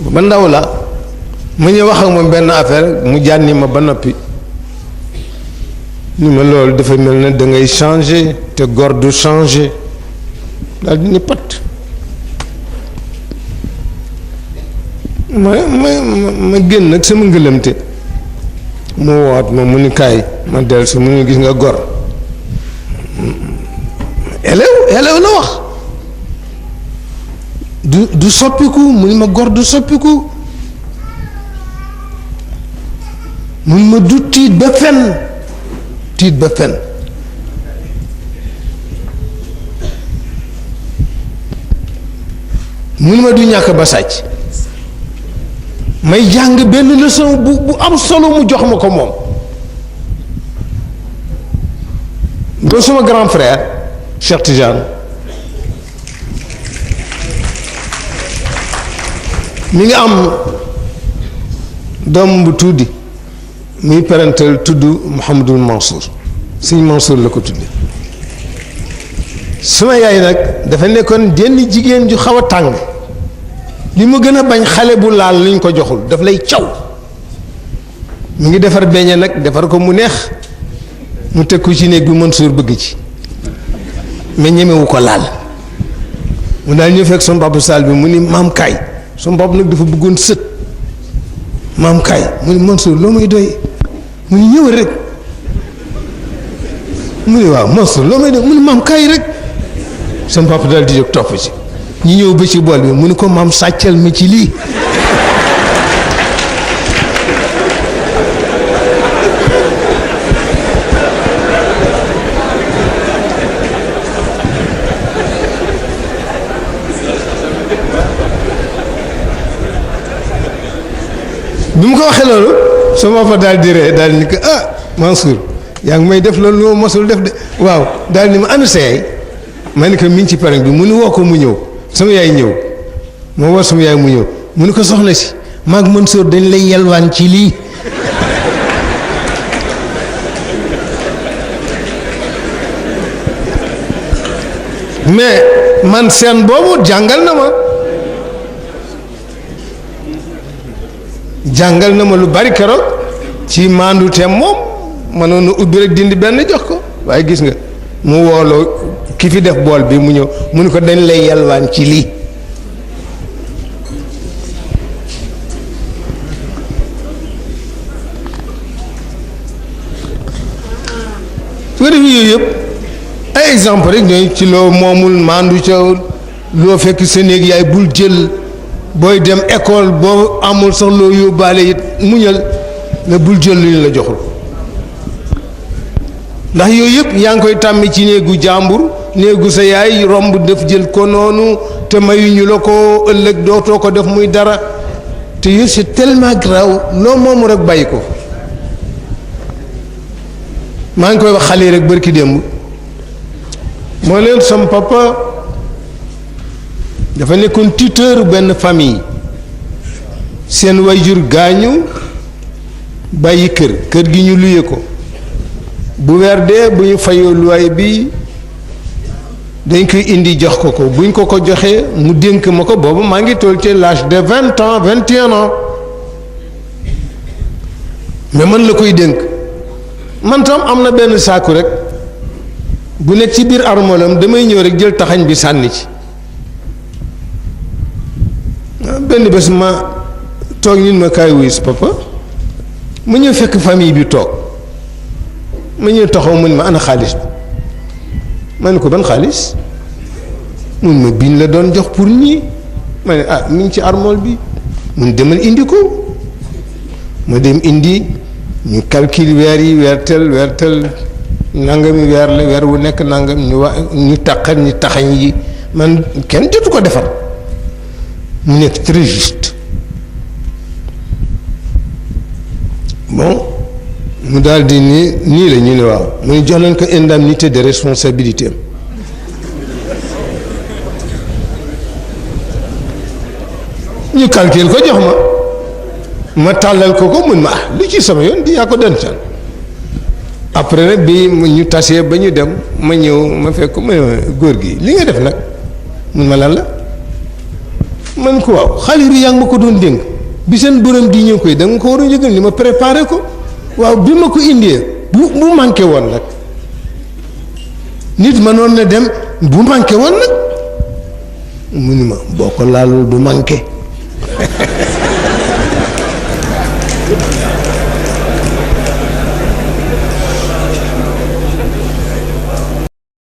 ba ndaw la mu ñëw wax ak moom benn affaire mu jànni ma ba noppi ni ma loolu dafa mel ne da ngay changer te góor du changer daal di ni pat ma génn nag sama ngëlëmte mu woot ma mu ni kaay ma dellu si mu ni gis nga góor elew la wax du soppiku mu ni ma góor du soppiku mu ni ma du tiit ba fen mu ni ma du ñàkk ba sàcc may jàng benn leçon bu am solo mu jox ma ko moom doo sama grand frère Cheikh Tidiane mi ngi am doom bu tuddi muy parental tudd Mouhamadul Mansour sëñ Mansour la ko tudde suma yaay nag dafa nekkoon jenn jigéen ju xaw a tàng li mu gën a bañ xale bu laal liñ ko joxul daf lay caw mu ngi defar beñe nag defar ko mu neex mu teg ko ci néeg bi Mansour bëgg ci mais ñemewu ko laal mu daal ñu fekk sama papa saal bi mu ni maam kaay sama papa nag dafa bëggoon sët maam kaay mu ni Mansour loo may doy mu ni ñëwal rek mu ni waaw Mansour loo may doy mu ni maam kaay rek sama papa daal di jóg topp ci ñu ñëw ba ci bool bi mu ni ko maam sàccal mi ci lii bi mu ko waxee loolu sama papa daal di ree daal ni ko ah Mansour yaa ngi may def loolu loo mosul def de waaw daal ni ma anu sa yaay ma ni ko mi ngi ci pereng bi mu ni woo ko mu ñëw sama yaay ñëw moo war sama yaay mu ñëw mu ni ko soxna si maag Mansour dañ lay yelwaan ci lii mais man seen boobu jàngal na ma lu bari keroog ci maandu teem moom mënoon na ubbi rek dindi benn jox ko waaye gis nga mu wooloo ki fi def bool bi mu ñëw mu ni ko dañ lay yalwaan ci lii su ko defee yooyu yëpp ay exemple rek ñooy ci loo moomul maandu ca loo fekk sa néeg yaay bul jël booy dem école boo amul sax loo yóbbaale it muñal nga bul jël lu ñu la joxul ndax yooyu yëpp yaa ngi koy tàmmi ci néegu jàmbur néegu sa yaay romb def jël ko noonu te mayuñu la ko ëllëg dootoo ko def muy dara te yooyu c'est tellement grave loo moomu rek bàyyi ko maa ngi koy wax xale yi rek bërki démb moo leen sam papa dafa nekkoon tuteur benn famille seen wayjur gaañu bàyyi kër gi ñu luye ko bu weer dee bu ñu fayoo luwaay bi dañ koy indi jox ko buñ ko joxee mu dénk ma ko boobu maa ngi toll ci l'âge de 20 ans 21 ans mais man la koy dénk man tam am na benn saaku rek bu nekk ci biir armolam damay ñëw rek jël taxañ bi sànni ci benn bés ma toog ñun ma kaay wuyu si papa ma ñëw fekk famille bi toog ma ñëw taxaw mu ne ma ana xaalis bi ma ne ko ban xaalis mun ma biñ la doon jox pour ñii ma ne ah mi ngi ci armol bi mun demal indi ko ma dem indi ñu calcul weer yi weer tel nangami weer la weer wu nekk nangam ñu taqal ñu taxañ yi man kenn jotu ko defar mu nekk très juste bon mu daal di nii la ñu ne waaw mu ne jox leen ko indemnité de responsabilité ñu calcule ko jox ma tàllal ko mun ma lu ci sama yoon di yaa ko dencal après nag bi ñu tasee ba ñu dem ma ñëw ma fekk ma góor gi li nga def nag mun ma lan la man ko waaw xaalis bi yaa ngi ma ko doon dénk bi seen borom di ñëw koy da nga ko war a yëgal ni ma préparé ko waaw bi ma ko indee bu manqué woon nag nit mënoon na dem bu manqué woon nag mu ni ma boo ko laalul du manqué